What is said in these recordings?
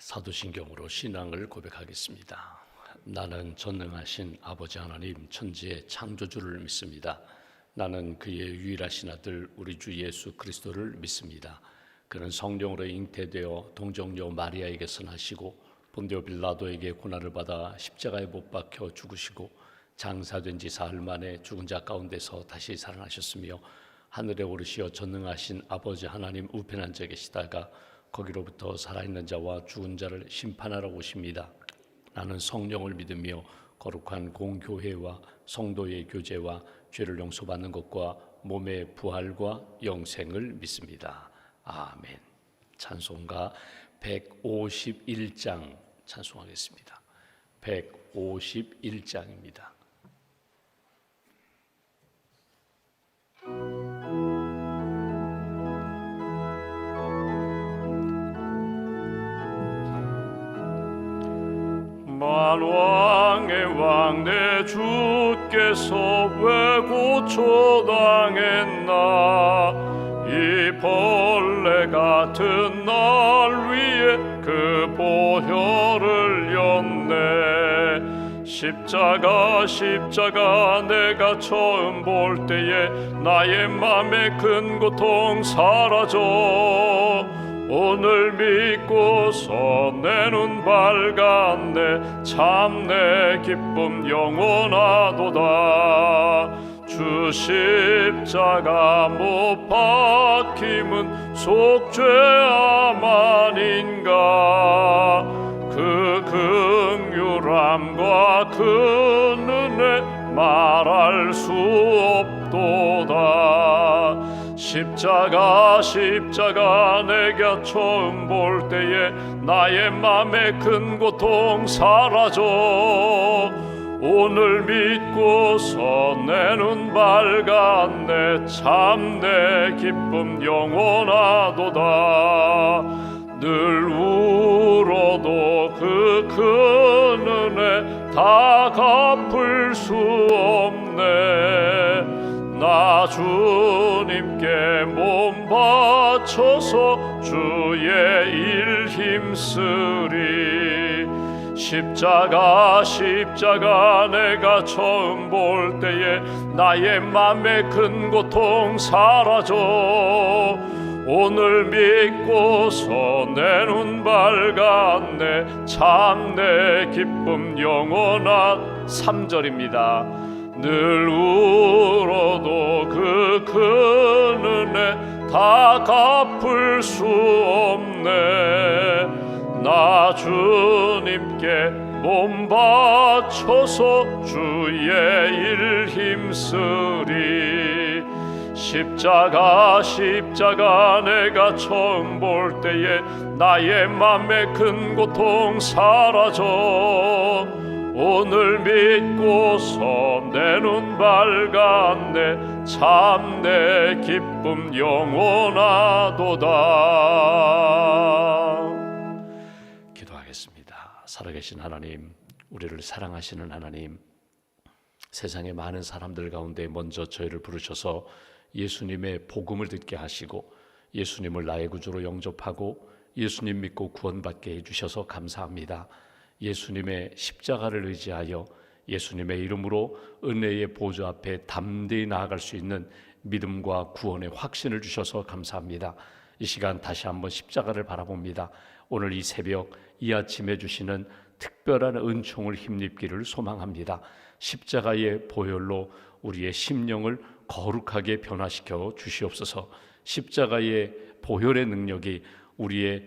사도신경으로 신앙을 고백하겠습니다. 나는 전능하신 아버지 하나님 천지의 창조주를 믿습니다. 나는 그의 유일하신 아들 우리 주 예수 그리스도를 믿습니다. 그는 성령으로 잉태되어 동정녀 마리아에게서 나시고 본디오 빌라도에게 고난을 받아 십자가에 못 박혀 죽으시고 장사된 지 사흘 만에 죽은 자 가운데서 다시 살아나셨으며 하늘에 오르시어 전능하신 아버지 하나님 우편에 앉아 계시다가 거기로부터 살아있는 자와 죽은 자를 심판하러 오십니다. 나는 성령을 믿으며 거룩한 공교회와 성도의 교제와 죄를 용서받는 것과 몸의 부활과 영생을 믿습니다. 아멘. 찬송가 151장 찬송하겠습니다. 151장입니다. 만왕의 왕 내 주께서 왜 고초당했나. 이 벌레 같은 날 위에 그 보혈을 였네. 십자가 내가 처음 볼 때에 나의 맘에 큰 고통 사라져. 오늘 믿고서 내 눈 밝았네. 참 내 기쁨 영원하도다. 주 십자가 못 박힘은 속죄함 아닌가. 그 긍휼함과 그 은혜 말할 수 없도다. 십자가 내가 처음 볼 때에 나의 맘에 큰 고통 사라져. 오늘 믿고서 내 눈 밝았네. 참 내 기쁨 영원하도다. 늘 울어도 그 큰 은혜 다 갚을 수 없네. 나 주님께 몸 바쳐서 주의 일 힘쓰리. 십자가 내가 처음 볼 때에 나의 맘에 큰 고통 사라져. 오늘 믿고서 내 눈 밝았네. 참 내 기쁨 영원한 3절입니다. 늘 울어도 그 큰 은혜 다 갚을 수 없네. 나 주님께 몸 바쳐서 주의 일 힘쓰리. 십자가 내가 처음 볼 때에 나의 맘에 큰 고통 사라져. 오늘 믿고서 내 눈 밝았네. 참 내 기쁨 영원하도다. 기도하겠습니다. 살아계신 하나님, 우리를 사랑하시는 하나님, 세상의 많은 사람들 가운데 먼저 저희를 부르셔서 예수님의 복음을 듣게 하시고 예수님을 나의 구주로 영접하고 예수님 믿고 구원받게 해주셔서 감사합니다. 예수님의 십자가를 의지하여 예수님의 이름으로 은혜의 보좌 앞에 담대히 나아갈 수 있는 믿음과 구원의 확신을 주셔서 감사합니다. 이 시간 다시 한번 십자가를 바라봅니다. 오늘 이 새벽 이 아침에 주시는 특별한 은총을 힘입기를 소망합니다. 십자가의 보혈로 우리의 심령을 거룩하게 변화시켜 주시옵소서. 십자가의 보혈의 능력이 우리의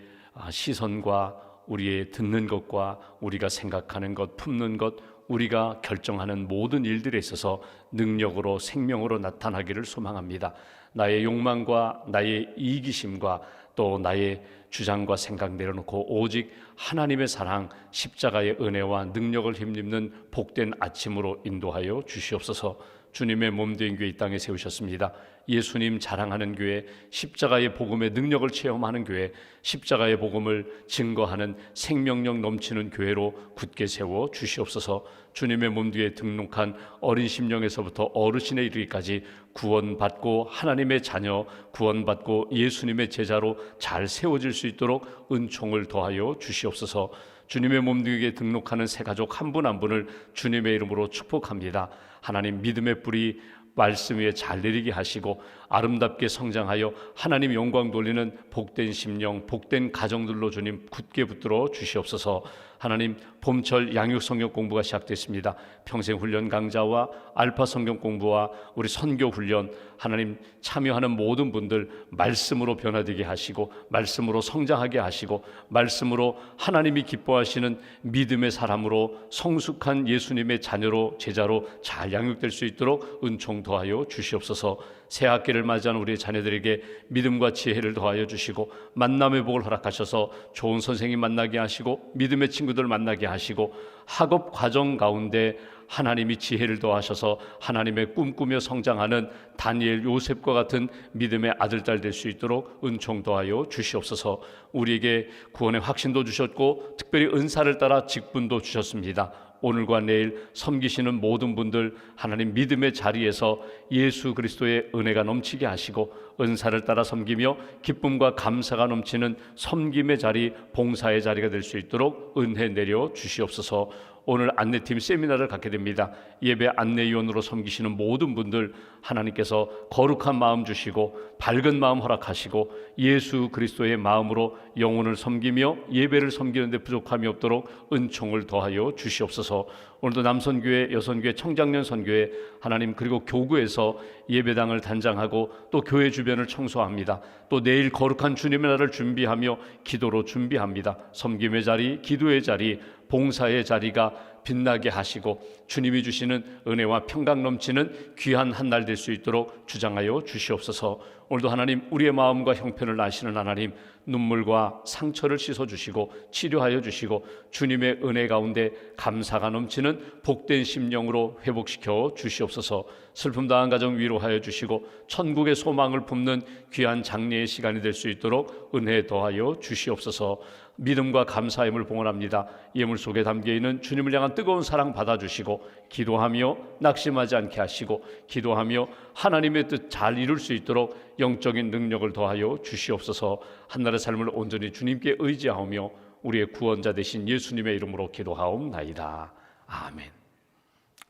시선과 우리의 듣는 것과 우리가 생각하는 것, 품는 것, 우리가 결정하는 모든 일들에 있어서 능력으로 생명으로 나타나기를 소망합니다. 나의 욕망과 나의 이기심과 또 나의 주장과 생각 내려놓고 오직 하나님의 사랑, 십자가의 은혜와 능력을 힘입는 복된 아침으로 인도하여 주시옵소서. 주님의 몸된 교회 이 땅에 세우셨습니다. 예수님 자랑하는 교회, 십자가의 복음의 능력을 체험하는 교회, 십자가의 복음을 증거하는 생명력 넘치는 교회로 굳게 세워 주시옵소서. 주님의 몸 뒤에 등록한 어린 심령에서부터 어르신에 이르기까지 구원받고 하나님의 자녀, 구원받고 예수님의 제자로 잘 세워질 수 있도록 은총을 더하여 주시옵소서. 주님의 몸 뒤에 등록하는 새 가족 한 분 한 분을 주님의 이름으로 축복합니다. 하나님 믿음의 뿌리 말씀 위에 잘 내리게 하시고 아름답게 성장하여 하나님 영광 돌리는 복된 심령, 복된 가정들로 주님 굳게 붙들어 주시옵소서. 하나님 봄철 양육 성경 공부가 시작됐습니다. 평생 훈련 강좌와 알파 성경 공부와 우리 선교 훈련 하나님 참여하는 모든 분들 말씀으로 변화되게 하시고 말씀으로 성장하게 하시고 말씀으로 하나님이 기뻐하시는 믿음의 사람으로 성숙한 예수님의 자녀로 제자로 잘 양육될 수 있도록 은총 더하여 주시옵소서. 새 학기를 맞이하는 우리 자녀들에게 믿음과 지혜를 더하여 주시고 만남의 복을 허락하셔서 좋은 선생님 만나게 하시고 믿음의 친구들 만나게 하시고 학업 과정 가운데 하나님이 지혜를 더하셔서 하나님의 꿈꾸며 성장하는 다니엘, 요셉과 같은 믿음의 아들딸 될 수 있도록 은총 더하여 주시옵소서. 우리에게 구원의 확신도 주셨고 특별히 은사를 따라 직분도 주셨습니다. 오늘과 내일 섬기시는 모든 분들 하나님 믿음의 자리에서 예수 그리스도의 은혜가 넘치게 하시고 은사를 따라 섬기며 기쁨과 감사가 넘치는 섬김의 자리, 봉사의 자리가 될 수 있도록 은혜 내려 주시옵소서. 오늘 안내팀 세미나를 갖게 됩니다. 예배 안내위원으로 섬기시는 모든 분들 하나님께서 거룩한 마음 주시고 밝은 마음 허락하시고 예수 그리스도의 마음으로 영혼을 섬기며 예배를 섬기는 데 부족함이 없도록 은총을 더하여 주시옵소서. 오늘도 남선교회, 여선교회, 청장년 선교회 하나님 그리고 교구에서 예배당을 단장하고 또 교회 주변을 청소합니다. 또 내일 거룩한 주님의 날을 준비하며 기도로 준비합니다. 섬김의 자리, 기도의 자리, 봉사의 자리가 빛나게 하시고 주님이 주시는 은혜와 평강 넘치는 귀한 한 날 될 수 있도록 주장하여 주시옵소서. 오늘도 하나님 우리의 마음과 형편을 아시는 하나님 눈물과 상처를 씻어주시고 치료하여 주시고 주님의 은혜 가운데 감사가 넘치는 복된 심령으로 회복시켜 주시옵소서. 슬픔 당한 가정 위로하여 주시고 천국의 소망을 품는 귀한 장례의 시간이 될 수 있도록 은혜 더하여 주시옵소서. 믿음과 감사의 힘을 봉헌합니다. 예물 속에 담겨있는 주님을 향한 뜨거운 사랑 받아주시고 기도하며 낙심하지 않게 하시고 기도하며 하나님의 뜻 잘 이룰 수 있도록 영적인 능력을 더하여 주시옵소서. 한날의 삶을 온전히 주님께 의지하며 우리의 구원자 되신 예수님의 이름으로 기도하옵나이다. 아멘.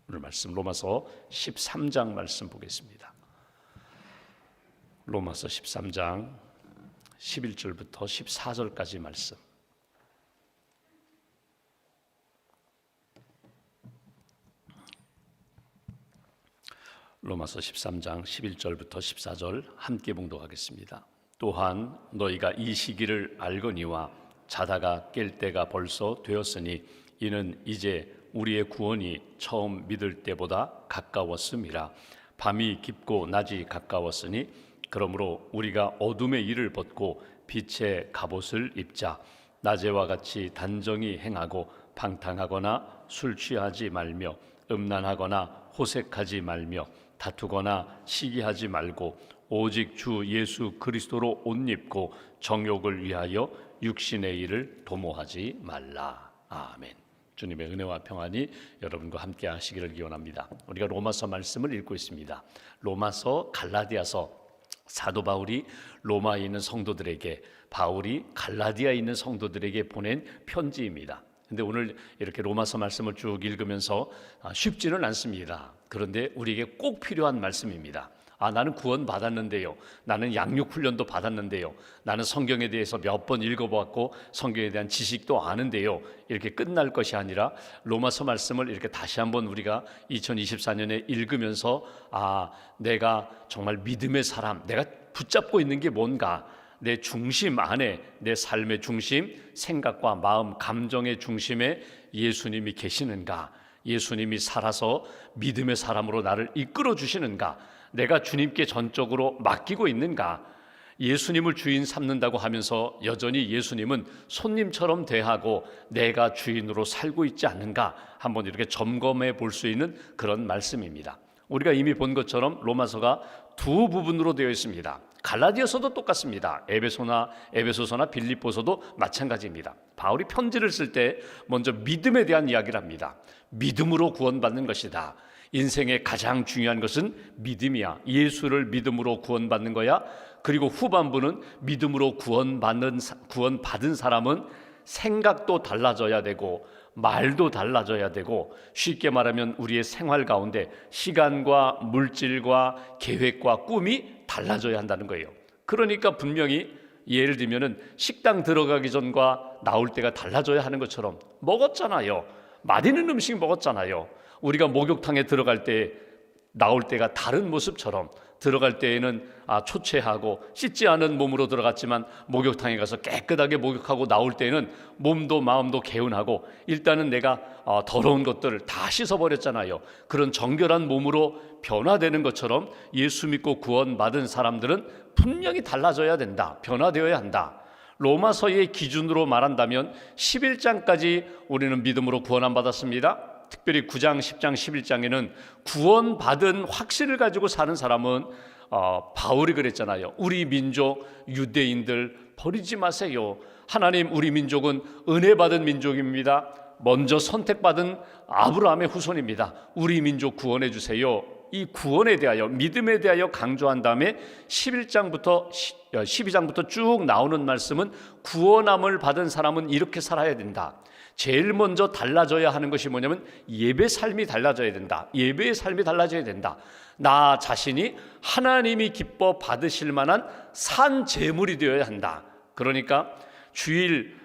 오늘 말씀 로마서 13장 말씀 보겠습니다. 로마서 13장 11절부터 14절까지 말씀. 로마서 13장 11절부터 14절 함께 봉독하겠습니다. 또한 너희가 이 시기를 알거니와 자다가 깰 때가 벌써 되었으니 이는 이제 우리의 구원이 처음 믿을 때보다 가까웠음이라. 밤이 깊고 낮이 가까웠으니 그러므로 우리가 어둠의 일을 벗고 빛의 갑옷을 입자. 낮에와 같이 단정히 행하고 방탕하거나 술 취하지 말며 음란하거나 호색하지 말며 다투거나 시기하지 말고 오직 주 예수 그리스도로 옷 입고 정욕을 위하여 육신의 일을 도모하지 말라. 아멘. 주님의 은혜와 평안이 여러분과 함께 하시기를 기원합니다. 우리가 로마서 말씀을 읽고 있습니다. 로마서, 갈라디아서, 사도 바울이 로마에 있는 성도들에게, 바울이 갈라디아에 있는 성도들에게 보낸 편지입니다. 근데 오늘 이렇게 로마서 말씀을 쭉 읽으면서 쉽지는 않습니다. 그런데 우리에게 꼭 필요한 말씀입니다. 나는 구원 받았는데요. 나는 양육 훈련도 받았는데요. 나는 성경에 대해서 몇 번 읽어봤고 성경에 대한 지식도 아는데요. 이렇게 끝날 것이 아니라 로마서 말씀을 이렇게 다시 한번 우리가 2024년에 읽으면서 내가 정말 믿음의 사람, 내가 붙잡고 있는 게 뭔가, 내 중심 안에, 내 삶의 중심, 생각과 마음, 감정의 중심에 예수님이 계시는가, 예수님이 살아서 믿음의 사람으로 나를 이끌어 주시는가, 내가 주님께 전적으로 맡기고 있는가, 예수님을 주인 삼는다고 하면서 여전히 예수님은 손님처럼 대하고 내가 주인으로 살고 있지 않는가 한번 이렇게 점검해 볼 수 있는 그런 말씀입니다. 우리가 이미 본 것처럼 로마서가 두 부분으로 되어 있습니다. 갈라디아서도 똑같습니다. 에베소서나 빌립보서도 마찬가지입니다. 바울이 편지를 쓸 때 먼저 믿음에 대한 이야기를 합니다. 믿음으로 구원받는 것이다. 인생의 가장 중요한 것은 믿음이야. 예수를 믿음으로 구원받는 거야. 그리고 후반부는 믿음으로 구원받은 사람은 생각도 달라져야 되고 말도 달라져야 되고, 쉽게 말하면 우리의 생활 가운데 시간과 물질과 계획과 꿈이 달라져야 한다는 거예요. 그러니까 분명히 예를 들면 식당 들어가기 전과 나올 때가 달라져야 하는 것처럼, 먹었잖아요. 맛있는 음식 먹었잖아요. 우리가 목욕탕에 들어갈 때 나올 때가 다른 모습처럼, 들어갈 때에는 초췌하고 씻지 않은 몸으로 들어갔지만 목욕탕에 가서 깨끗하게 목욕하고 나올 때는 몸도 마음도 개운하고, 일단은 내가 더러운 것들을 다 씻어버렸잖아요. 그런 정결한 몸으로 변화되는 것처럼 예수 믿고 구원받은 사람들은 분명히 달라져야 된다. 변화되어야 한다. 로마서의 기준으로 말한다면 11장까지 우리는 믿음으로 구원 안 받았습니다. 특별히 9장, 10장, 11장에는 구원받은 확신을 가지고 사는 사람은 바울이 그랬잖아요. 우리 민족 유대인들 버리지 마세요. 하나님, 우리 민족은 은혜 받은 민족입니다. 먼저 선택받은 아브라함의 후손입니다. 우리 민족 구원해 주세요. 이 구원에 대하여, 믿음에 대하여 강조한 다음에 12장부터 쭉 나오는 말씀은 구원함을 받은 사람은 이렇게 살아야 된다. 제일 먼저 달라져야 하는 것이 뭐냐면 예배 삶이 달라져야 된다. 예배의 삶이 달라져야 된다. 나 자신이 하나님이 기뻐 받으실 만한 산 제물이 되어야 한다. 그러니까 주일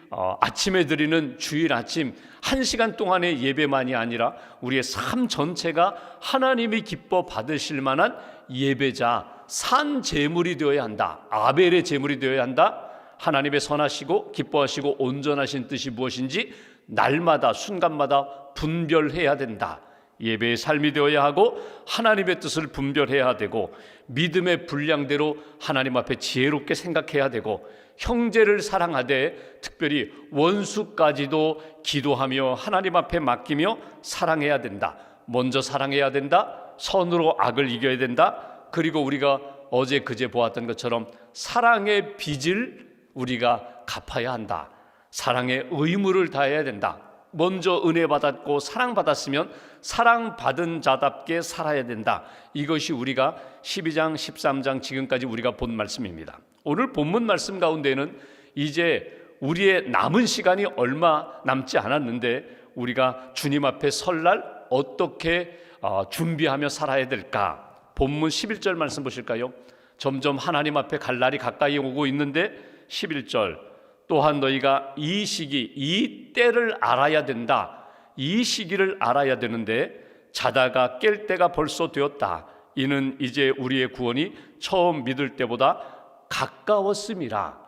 아침에 드리는 주일 아침 1시간 동안의 예배만이 아니라 우리의 삶 전체가 하나님이 기뻐 받으실 만한 예배자, 산 제물이 되어야 한다. 아벨의 제물이 되어야 한다. 하나님의 선하시고 기뻐하시고 온전하신 뜻이 무엇인지 날마다 순간마다 분별해야 된다. 예배의 삶이 되어야 하고 하나님의 뜻을 분별해야 되고, 믿음의 분량대로 하나님 앞에 지혜롭게 생각해야 되고, 형제를 사랑하되 특별히 원수까지도 기도하며 하나님 앞에 맡기며 사랑해야 된다. 먼저 사랑해야 된다. 선으로 악을 이겨야 된다. 그리고 우리가 어제 그제 보았던 것처럼 사랑의 빚을 우리가 갚아야 한다. 사랑의 의무를 다해야 된다. 먼저 은혜 받았고 사랑받았으면 사랑받은 자답게 살아야 된다. 이것이 우리가 12장, 13장 지금까지 우리가 본 말씀입니다. 오늘 본문 말씀 가운데는 이제 우리의 남은 시간이 얼마 남지 않았는데 우리가 주님 앞에 설날 어떻게 준비하며 살아야 될까? 본문 11절 말씀 보실까요? 점점 하나님 앞에 갈 날이 가까이 오고 있는데 11절, 또한 너희가 이 시기, 이 때를 알아야 된다. 이 시기를 알아야 되는데 자다가 깰 때가 벌써 되었다. 이는 이제 우리의 구원이 처음 믿을 때보다 가까웠음이라.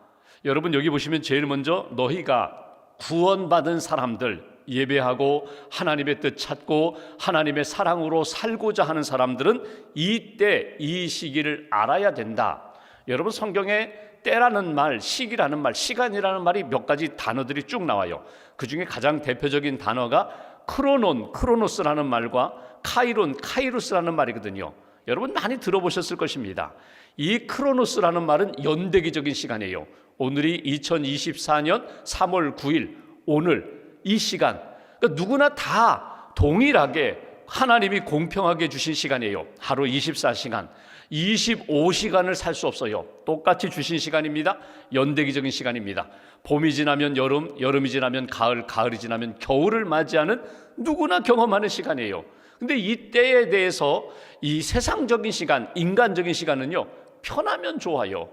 여러분, 여기 보시면 제일 먼저 너희가 구원받은 사람들, 예배하고 하나님의 뜻 찾고 하나님의 사랑으로 살고자 하는 사람들은 이때, 이 시기를 알아야 된다. 여러분, 성경에 때라는 말, 시기라는 말, 시간이라는 말이 몇 가지 단어들이 쭉 나와요. 그 중에 가장 대표적인 단어가 크로노스라는 말과 카이로스라는 말이거든요. 여러분 많이 들어보셨을 것입니다. 이 크로노스라는 말은 연대기적인 시간이에요. 오늘이 2024년 3월 9일, 오늘 이 시간, 그러니까 누구나 다 동일하게 하나님이 공평하게 주신 시간이에요. 하루 24시간, 25시간을 살 수 없어요. 똑같이 주신 시간입니다. 연대기적인 시간입니다. 봄이 지나면 여름, 여름이 지나면 가을, 가을이 지나면 겨울을 맞이하는 누구나 경험하는 시간이에요. 근데 이 때에 대해서 이 세상적인 시간, 인간적인 시간은요, 편하면 좋아요.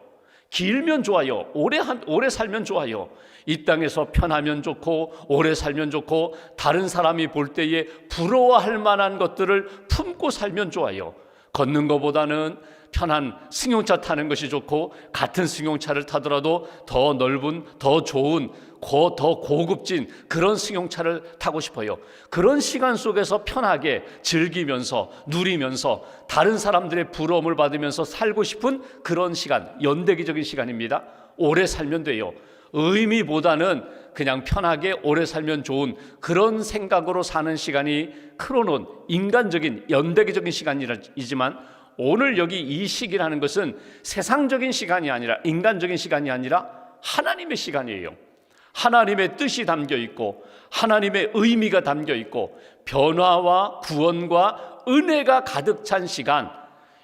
길면 좋아요. 오래 살면 좋아요. 이 땅에서 편하면 좋고 오래 살면 좋고 다른 사람이 볼 때에 부러워할 만한 것들을 품고 살면 좋아요. 걷는 것보다는 편한 승용차 타는 것이 좋고, 같은 승용차를 타더라도 더 넓은, 더 좋은, 더 고급진 그런 승용차를 타고 싶어요. 그런 시간 속에서 편하게 즐기면서 누리면서 다른 사람들의 부러움을 받으면서 살고 싶은 그런 시간, 연대기적인 시간입니다. 오래 살면 돼요. 의미보다는 그냥 편하게 오래 살면 좋은 그런 생각으로 사는 시간이 크로논, 인간적인 연대기적인 시간이지만 오늘 여기 이 시기라는 것은 세상적인 시간이 아니라 인간적인 시간이 아니라 하나님의 시간이에요. 하나님의 뜻이 담겨 있고 하나님의 의미가 담겨 있고 변화와 구원과 은혜가 가득 찬 시간.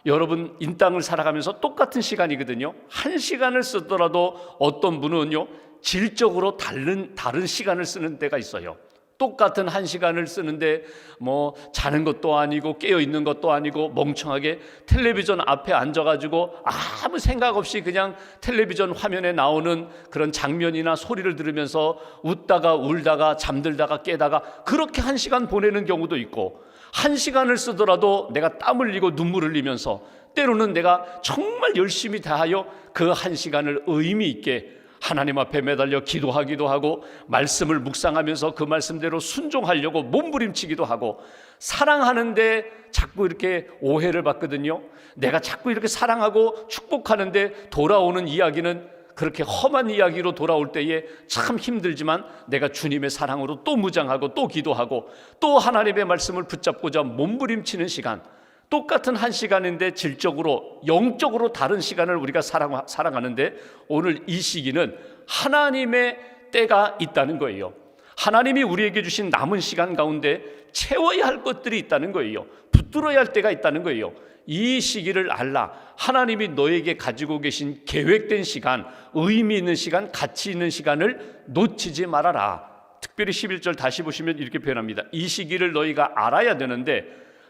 여러분 이 땅을 살아가면서 똑같은 시간이거든요. 한 시간을 쓰더라도 어떤 분은요 질적으로 다른 시간을 쓰는 때가 있어요. 똑같은 한 시간을 쓰는데 뭐 자는 것도 아니고 깨어 있는 것도 아니고 멍청하게 텔레비전 앞에 앉아가지고 아무 생각 없이 그냥 텔레비전 화면에 나오는 그런 장면이나 소리를 들으면서 웃다가 울다가 잠들다가 깨다가 그렇게 한 시간 보내는 경우도 있고, 한 시간을 쓰더라도 내가 땀 흘리고 눈물 흘리면서 때로는 내가 정말 열심히 다하여 그 한 시간을 의미 있게 하나님 앞에 매달려 기도하기도 하고 말씀을 묵상하면서 그 말씀대로 순종하려고 몸부림치기도 하고, 사랑하는데 자꾸 이렇게 오해를 받거든요. 내가 자꾸 이렇게 사랑하고 축복하는데 돌아오는 이야기는 그렇게 험한 이야기로 돌아올 때에 참 힘들지만 내가 주님의 사랑으로 또 무장하고 또 기도하고 또 하나님의 말씀을 붙잡고자 몸부림치는 시간, 똑같은 한 시간인데 질적으로 영적으로 다른 시간을 우리가 살아가는데 오늘 이 시기는 하나님의 때가 있다는 거예요. 하나님이 우리에게 주신 남은 시간 가운데 채워야 할 것들이 있다는 거예요. 붙들어야 할 때가 있다는 거예요. 이 시기를 알라. 하나님이 너에게 가지고 계신 계획된 시간, 의미 있는 시간, 가치 있는 시간을 놓치지 말아라. 특별히 11절 다시 보시면 이렇게 표현합니다. 이 시기를 너희가 알아야 되는데,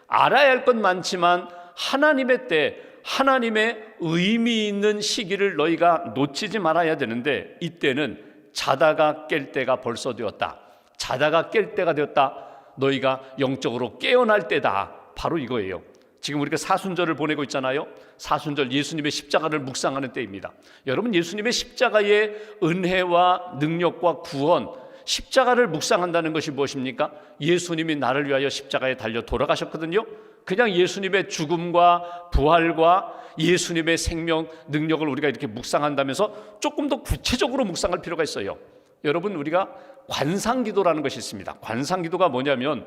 알아야 할 건 많지만 하나님의 때, 하나님의 의미 있는 시기를 너희가 놓치지 말아야 되는데, 이때는 자다가 깰 때가 벌써 되었다. 자다가 깰 때가 되었다. 너희가 영적으로 깨어날 때다. 바로 이거예요. 지금 우리가 사순절을 보내고 있잖아요. 사순절 예수님의 십자가를 묵상하는 때입니다. 여러분, 예수님의 십자가의 은혜와 능력과 구원, 십자가를 묵상한다는 것이 무엇입니까? 예수님이 나를 위하여 십자가에 달려 돌아가셨거든요. 그냥 예수님의 죽음과 부활과 예수님의 생명 능력을 우리가 이렇게 묵상한다면서 조금 더 구체적으로 묵상할 필요가 있어요. 여러분, 우리가 관상기도라는 것이 있습니다. 관상기도가 뭐냐면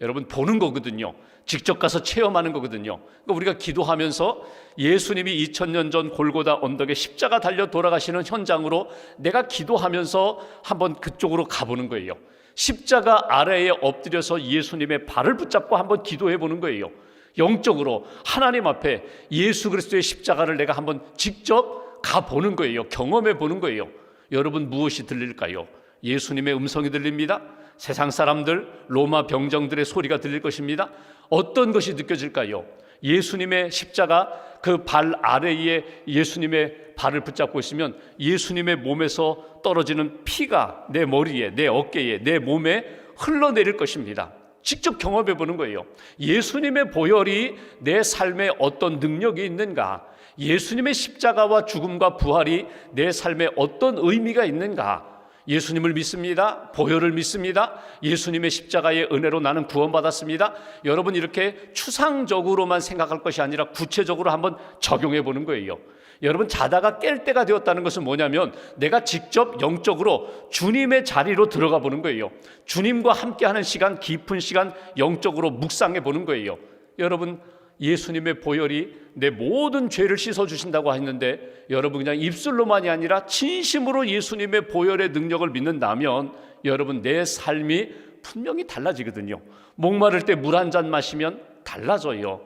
여러분 보는 거거든요. 직접 가서 체험하는 거거든요. 그러니까 우리가 기도하면서 예수님이 2000년 전 골고다 언덕에 십자가 달려 돌아가시는 현장으로 내가 기도하면서 한번 그쪽으로 가보는 거예요. 십자가 아래에 엎드려서 예수님의 발을 붙잡고 한번 기도해 보는 거예요. 영적으로 하나님 앞에 예수 그리스도의 십자가를 내가 한번 직접 가보는 거예요. 경험해 보는 거예요. 여러분, 무엇이 들릴까요? 예수님의 음성이 들립니다. 세상 사람들, 로마 병정들의 소리가 들릴 것입니다. 어떤 것이 느껴질까요? 예수님의 십자가 그 발 아래에 예수님의 발을 붙잡고 있으면 예수님의 몸에서 떨어지는 피가 내 머리에, 내 어깨에, 내 몸에 흘러내릴 것입니다. 직접 경험해 보는 거예요. 예수님의 보혈이 내 삶에 어떤 능력이 있는가? 예수님의 십자가와 죽음과 부활이 내 삶에 어떤 의미가 있는가? 예수님을 믿습니다. 보혈을 믿습니다. 예수님의 십자가의 은혜로 나는 구원받았습니다. 여러분, 이렇게 추상적으로만 생각할 것이 아니라 구체적으로 한번 적용해 보는 거예요. 여러분, 자다가 깰 때가 되었다는 것은 뭐냐면 내가 직접 영적으로 주님의 자리로 들어가 보는 거예요. 주님과 함께하는 시간, 깊은 시간 영적으로 묵상해 보는 거예요. 여러분, 예수님의 보혈이 내 모든 죄를 씻어주신다고 했는데 여러분 그냥 입술로만이 아니라 진심으로 예수님의 보혈의 능력을 믿는다면 여러분 내 삶이 분명히 달라지거든요. 목마를 때 물 한 잔 마시면 달라져요.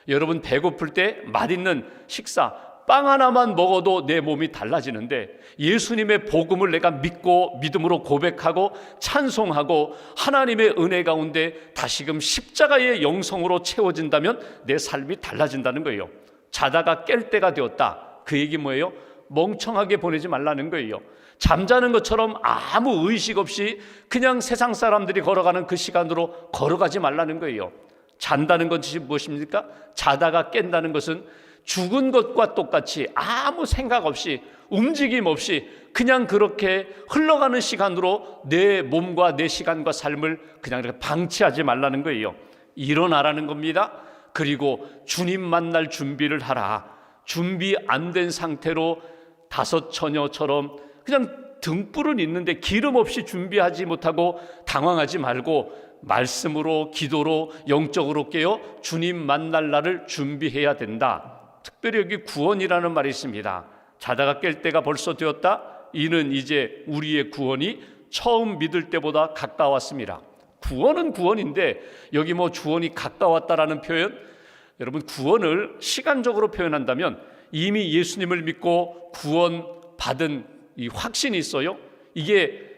여러분 배고플 때 맛있는 식사 빵 하나만 먹어도 내 몸이 달라지는데 예수님의 복음을 내가 믿고 믿음으로 고백하고 찬송하고 하나님의 은혜 가운데 다시금 십자가의 영성으로 채워진다면 내 삶이 달라진다는 거예요. 자다가 깰 때가 되었다. 그 얘기 뭐예요? 멍청하게 보내지 말라는 거예요. 잠자는 것처럼 아무 의식 없이 그냥 세상 사람들이 걸어가는 그 시간으로 걸어가지 말라는 거예요. 잔다는 것이 무엇입니까? 자다가 깬다는 것은 죽은 것과 똑같이 아무 생각 없이 움직임 없이 그냥 그렇게 흘러가는 시간으로 내 몸과 내 시간과 삶을 그냥 이렇게 방치하지 말라는 거예요. 일어나라는 겁니다. 그리고 주님 만날 준비를 하라. 준비 안 된 상태로 다섯 처녀처럼 그냥 등불은 있는데 기름 없이 준비하지 못하고 당황하지 말고 말씀으로, 기도로, 영적으로 깨어 주님 만날 날을 준비해야 된다. 특별히 여기 구원이라는 말이 있습니다. 자다가 깰 때가 벌써 되었다. 이는 이제 우리의 구원이 처음 믿을 때보다 가까웠습니다. 구원은 구원인데 여기 구원이 가까웠다라는 표현, 여러분 구원을 시간적으로 표현한다면 이미 예수님을 믿고 구원받은 이 확신이 있어요. 이게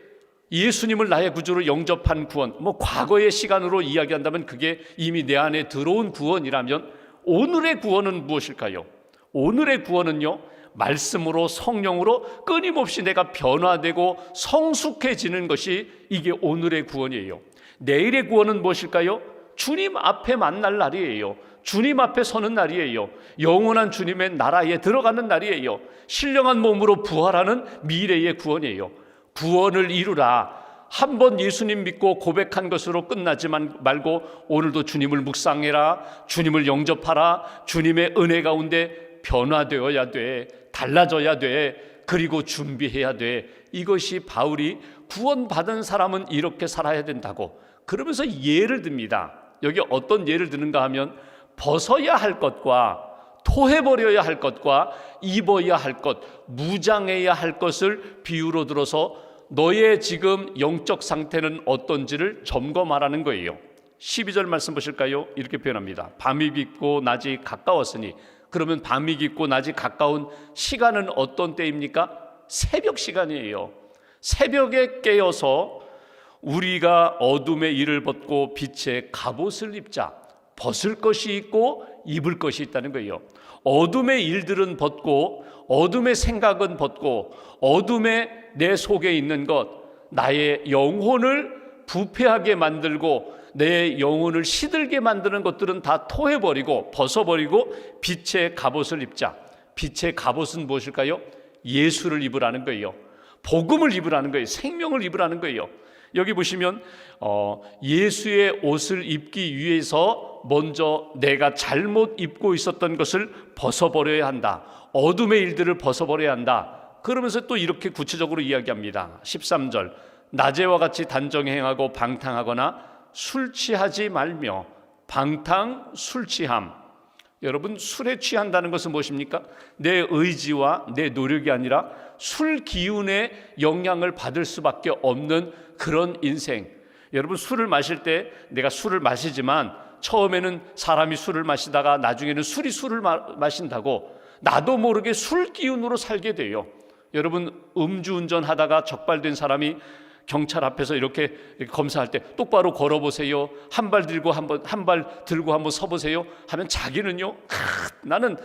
예수님을 나의 구주로 영접한 구원, 과거의 시간으로 이야기한다면 그게 이미 내 안에 들어온 구원이라면 오늘의 구원은 무엇일까요? 오늘의 구원은요, 말씀으로 성령으로 끊임없이 내가 변화되고 성숙해지는 것이 이게 오늘의 구원이에요. 내일의 구원은 무엇일까요? 주님 앞에 만날 날이에요. 주님 앞에 서는 날이에요. 영원한 주님의 나라에 들어가는 날이에요. 신령한 몸으로 부활하는 미래의 구원이에요. 구원을 이루라. 한 번 예수님 믿고 고백한 것으로 끝나지 말고 오늘도 주님을 묵상해라. 주님을 영접하라. 주님의 은혜 가운데 변화되어야 돼. 달라져야 돼. 그리고 준비해야 돼. 이것이 바울이 구원받은 사람은 이렇게 살아야 된다고 그러면서 예를 듭니다. 여기 어떤 예를 드는가 하면 벗어야 할 것과 토해버려야 할 것과 입어야 할 것, 무장해야 할 것을 비유로 들어서 너의 지금 영적 상태는 어떤지를 점검하라는 거예요. 12절 말씀 보실까요? 이렇게 표현합니다. 밤이 깊고 낮이 가까웠으니, 그러면 밤이 깊고 낮이 가까운 시간은 어떤 때입니까? 새벽 시간이에요. 새벽에 깨어서 우리가 어둠의 일을 벗고 빛의 갑옷을 입자. 벗을 것이 있고 입을 것이 있다는 거예요. 어둠의 일들은 벗고, 어둠의 생각은 벗고, 어둠의 내 속에 있는 것, 나의 영혼을 부패하게 만들고 내 영혼을 시들게 만드는 것들은 다 토해버리고 벗어버리고 빛의 갑옷을 입자. 빛의 갑옷은 무엇일까요? 예수를 입으라는 거예요. 복음을 입으라는 거예요. 생명을 입으라는 거예요. 여기 보시면 예수의 옷을 입기 위해서 먼저 내가 잘못 입고 있었던 것을 벗어버려야 한다. 어둠의 일들을 벗어버려야 한다. 그러면서 또 이렇게 구체적으로 이야기합니다. 13절, 낮에와 같이 단정히 행하고 방탕하거나 술 취하지 말며. 방탕, 술 취함. 여러분, 술에 취한다는 것은 무엇입니까? 내 의지와 내 노력이 아니라 술 기운의 영향을 받을 수밖에 없는 그런 인생. 여러분, 술을 마실 때 내가 술을 마시지만 처음에는 사람이 술을 마시다가 나중에는 술이 술을 마신다고 나도 모르게 술 기운으로 살게 돼요. 여러분, 음주운전 하다가 적발된 사람이 경찰 앞에서 이렇게 검사할 때 똑바로 걸어보세요. 한 발 들고 한 발 들고 한번 서보세요. 하면 자기는요, 나는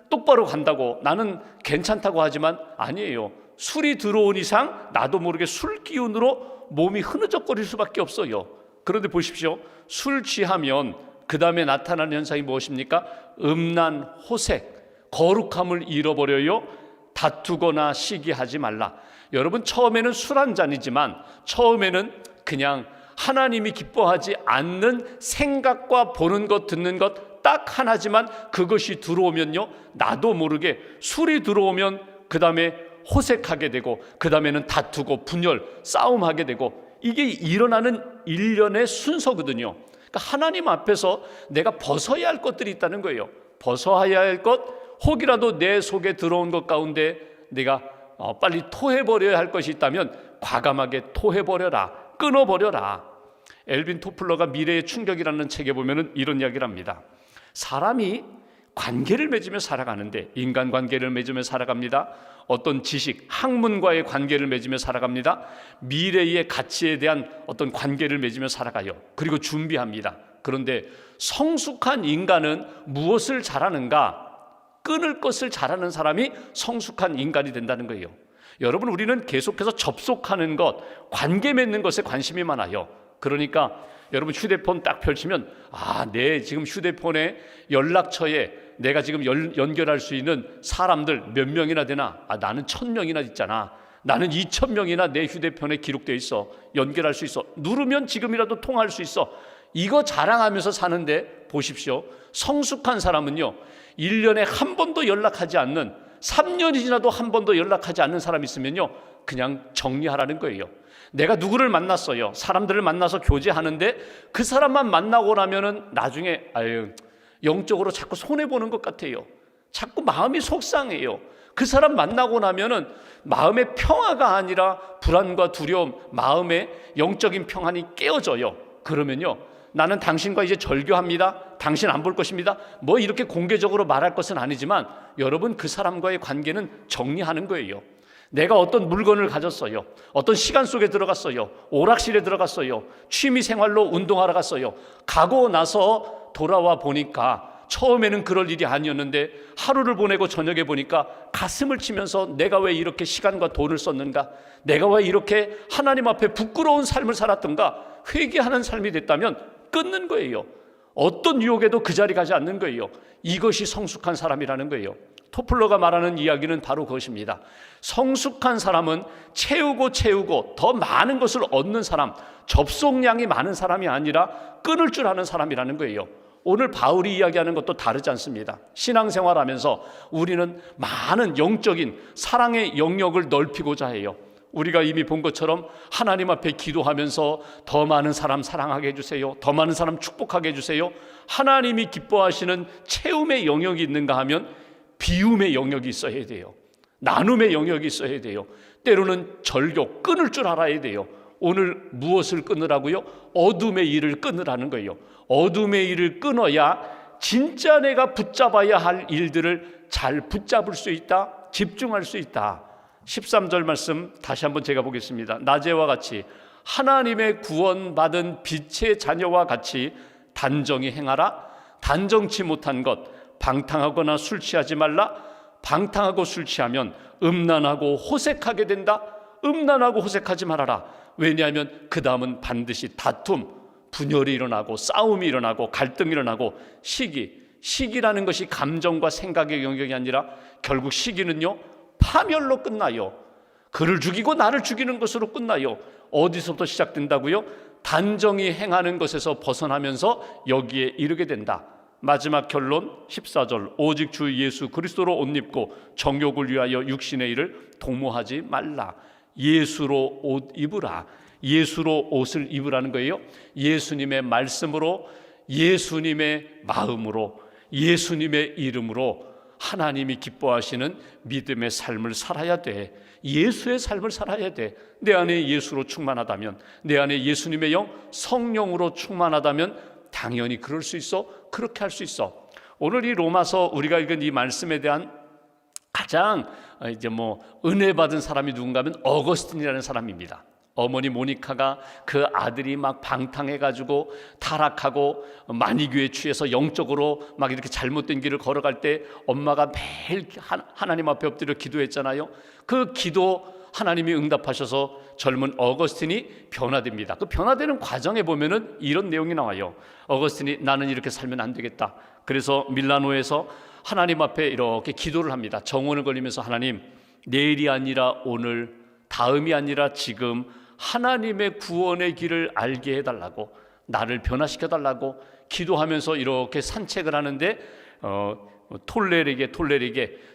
똑바로 간다고, 나는 괜찮다고 하지만 아니에요. 술이 들어온 이상 나도 모르게 술 기운으로 몸이 흐느적거릴 수밖에 없어요. 그런데 보십시오. 술 취하면 그 다음에 나타나는 현상이 무엇입니까? 음란, 호색, 거룩함을 잃어버려요. 다투거나 시기하지 말라. 여러분, 처음에는 술 한 잔이지만 처음에는 그냥 하나님이 기뻐하지 않는 생각과 보는 것, 듣는 것 딱 하나지만 그것이 들어오면요, 나도 모르게 술이 들어오면 그 다음에 호색하게 되고 그 다음에는 다투고 분열, 싸움하게 되고, 이게 일어나는 일련의 순서거든요. 그러니까 하나님 앞에서 내가 벗어야 할 것들이 있다는 거예요. 벗어야 할 것, 혹이라도 내 속에 들어온 것 가운데 내가 빨리 토해버려야 할 것이 있다면 과감하게 토해버려라, 끊어버려라. 엘빈 토플러가 미래의 충격이라는 책에 보면은 이런 이야기를 합니다. 사람이 관계를 맺으며 살아가는데, 인간관계를 맺으며 살아갑니다. 어떤 지식, 학문과의 관계를 맺으며 살아갑니다. 미래의 가치에 대한 어떤 관계를 맺으며 살아가요. 그리고 준비합니다. 그런데 성숙한 인간은 무엇을 잘하는가? 끊을 것을 잘하는 사람이 성숙한 인간이 된다는 거예요. 여러분, 우리는 계속해서 접속하는 것, 관계 맺는 것에 관심이 많아요. 그러니까 여러분, 휴대폰 딱 펼치면 내 지금 휴대폰에 연락처에 내가 지금 연결할 수 있는 사람들 몇 명이나 되나? 나는 1000명이나 있잖아. 나는 2000명이나 내 휴대폰에 기록되어 있어. 연결할 수 있어. 누르면 지금이라도 통화할 수 있어. 이거 자랑하면서 사는데 보십시오. 성숙한 사람은요, 1년에 한 번도 연락하지 않는, 3년이 지나도 한 번도 연락하지 않는 사람이 있으면요, 그냥 정리하라는 거예요. 내가 누구를 만났어요. 사람들을 만나서 교제하는데 그 사람만 만나고 나면은 나중에 영적으로 자꾸 손해보는 것 같아요. 자꾸 마음이 속상해요. 그 사람 만나고 나면은 마음의 평화가 아니라 불안과 두려움, 마음의 영적인 평안이 깨어져요. 그러면요, 나는 당신과 이제 절교합니다. 당신 안 볼 것입니다. 뭐 이렇게 공개적으로 말할 것은 아니지만 여러분, 그 사람과의 관계는 정리하는 거예요. 내가 어떤 물건을 가졌어요. 어떤 시간 속에 들어갔어요. 오락실에 들어갔어요. 취미생활로 운동하러 갔어요. 가고 나서 돌아와 보니까 처음에는 그럴 일이 아니었는데 하루를 보내고 저녁에 보니까 가슴을 치면서 내가 왜 이렇게 시간과 돈을 썼는가? 내가 왜 이렇게 하나님 앞에 부끄러운 삶을 살았던가? 회개하는 삶이 됐다면 끊는 거예요. 어떤 유혹에도 그 자리 가지 않는 거예요. 이것이 성숙한 사람이라는 거예요. 토플러가 말하는 이야기는 바로 그것입니다. 성숙한 사람은 채우고 더 많은 것을 얻는 사람, 접속량이 많은 사람이 아니라 끊을 줄 아는 사람이라는 거예요. 오늘 바울이 이야기하는 것도 다르지 않습니다. 신앙생활하면서 우리는 많은 영적인 사랑의 영역을 넓히고자 해요. 우리가 이미 본 것처럼 하나님 앞에 기도하면서 더 많은 사람 사랑하게 해주세요. 더 많은 사람 축복하게 해주세요. 하나님이 기뻐하시는 채움의 영역이 있는가 하면 비움의 영역이 있어야 돼요. 나눔의 영역이 있어야 돼요. 때로는 절교, 끊을 줄 알아야 돼요. 오늘 무엇을 끊으라고요? 어둠의 일을 끊으라는 거예요. 어둠의 일을 끊어야 진짜 내가 붙잡아야 할 일들을 잘 붙잡을 수 있다, 집중할 수 있다. 13절 말씀 다시 한번 제가 보겠습니다. 낮에와 같이 하나님의 구원받은 빛의 자녀와 같이 단정히 행하라. 단정치 못한 것, 방탕하거나 술 취하지 말라. 방탕하고 술 취하면 음란하고 호색하게 된다. 음란하고 호색하지 말아라. 왜냐하면 그 다음은 반드시 다툼, 분열이 일어나고 싸움이 일어나고 갈등이 일어나고 시기라는 것이 감정과 생각의 영역이 아니라 결국 시기는요, 파멸로 끝나요. 그를 죽이고 나를 죽이는 것으로 끝나요. 어디서부터 시작된다고요? 단정히 행하는 것에서 벗어나면서 여기에 이르게 된다. 마지막 결론 14절, 오직 주 예수 그리스도로 옷 입고 정욕을 위하여 육신의 일을 도모하지 말라. 예수로 옷 입으라. 예수로 옷을 입으라는 거예요. 예수님의 말씀으로, 예수님의 마음으로, 예수님의 이름으로 하나님이 기뻐하시는 믿음의 삶을 살아야 돼. 예수의 삶을 살아야 돼. 내 안에 예수로 충만하다면, 내 안에 예수님의 영, 성령으로 충만하다면 당연히 그럴 수 있어. 그렇게 할 수 있어. 오늘 이 로마서 우리가 읽은 이 말씀에 대한 가장 은혜 받은 사람이 누군가 하면 어거스틴이라는 사람입니다. 어머니 모니카가 그 아들이 막 방탕해가지고 타락하고 만이교에 취해서 영적으로 막 이렇게 잘못된 길을 걸어갈 때 엄마가 매일 하나님 앞에 엎드려 기도했잖아요. 그 기도 하나님이 응답하셔서 젊은 어거스틴이 변화됩니다. 그 변화되는 과정에 보면은 이런 내용이 나와요. 어거스틴이 나는 이렇게 살면 안 되겠다. 그래서 밀라노에서 하나님 앞에 이렇게 기도를 합니다. 정원을 걸리면서 하나님, 내일이 아니라 오늘, 다음이 아니라 지금 하나님의 구원의 길을 알게 해달라고, 나를 변화시켜달라고 기도하면서 이렇게 산책을 하는데 톨레르게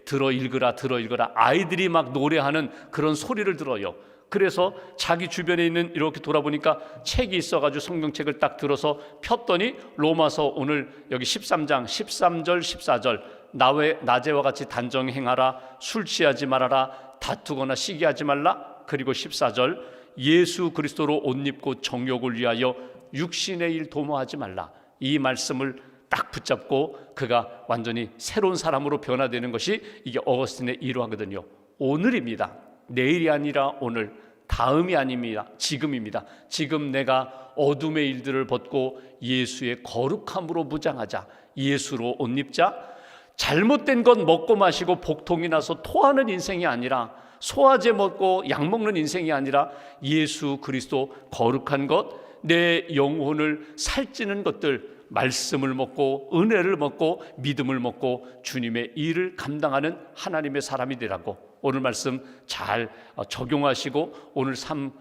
들어 읽으라 아이들이 막 노래하는 그런 소리를 들어요. 그래서 자기 주변에 있는 이렇게 돌아보니까 책이 있어가지고 성경책을 딱 들어서 폈더니 로마서 오늘 여기 13장 13절 14절 낮에와 같이 단정히 행하라. 술 취하지 말아라. 다투거나 시기하지 말라. 그리고 14절 예수 그리스도로 옷 입고 정욕을 위하여 육신의 일 도모하지 말라. 이 말씀을 딱 붙잡고 그가 완전히 새로운 사람으로 변화되는 것이 이게 어거스틴의 일화거든요. 오늘입니다. 내일이 아니라 오늘, 다음이 아닙니다. 지금입니다. 지금 내가 어둠의 일들을 벗고 예수의 거룩함으로 무장하자. 예수로 옷 입자. 잘못된 것 먹고 마시고 복통이 나서 토하는 인생이 아니라, 소화제 먹고 약 먹는 인생이 아니라 예수 그리스도 거룩한 것, 내 영혼을 살찌는 것들, 말씀을 먹고 은혜를 먹고 믿음을 먹고 주님의 일을 감당하는 하나님의 사람이 되라고 오늘 말씀 잘 적용하시고 오늘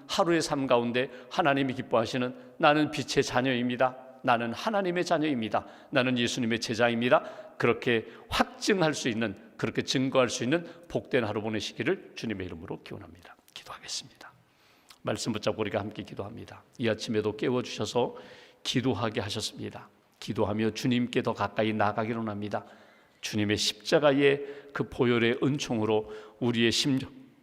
하루의 삶 가운데 하나님이 기뻐하시는 나는 빛의 자녀입니다. 나는 하나님의 자녀입니다. 나는 예수님의 제자입니다. 그렇게 확증할 수 있는, 그렇게 증거할 수 있는 복된 하루 보내시기를 주님의 이름으로 기원합니다. 기도하겠습니다. 말씀 붙잡고 우리가 함께 기도합니다. 이 아침에도 깨워주셔서 기도하게 하셨습니다. 기도하며 주님께 더 가까이 나아가기로 합니다. 주님의 십자가의 그 보혈의 은총으로 우리의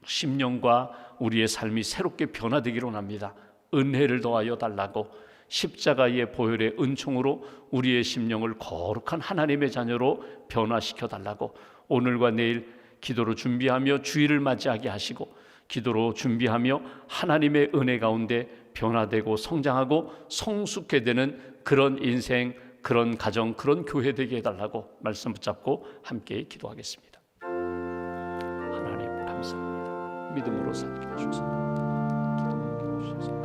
심령과 우리의 삶이 새롭게 변화되기로 합니다. 은혜를 더하여 달라고, 십자가의 보혈의 은총으로 우리의 심령을 거룩한 하나님의 자녀로 변화시켜 달라고, 오늘과 내일 기도로 준비하며 주일을 맞이하게 하시고, 기도로 준비하며 하나님의 은혜 가운데 변화되고 성장하고 성숙해 되는 그런 인생, 그런 가정, 그런 교회 되게 해달라고 말씀 붙잡고 함께 기도하겠습니다. 하나님 감사합니다. 믿음으로 살게 해주소서. 기도 주셔서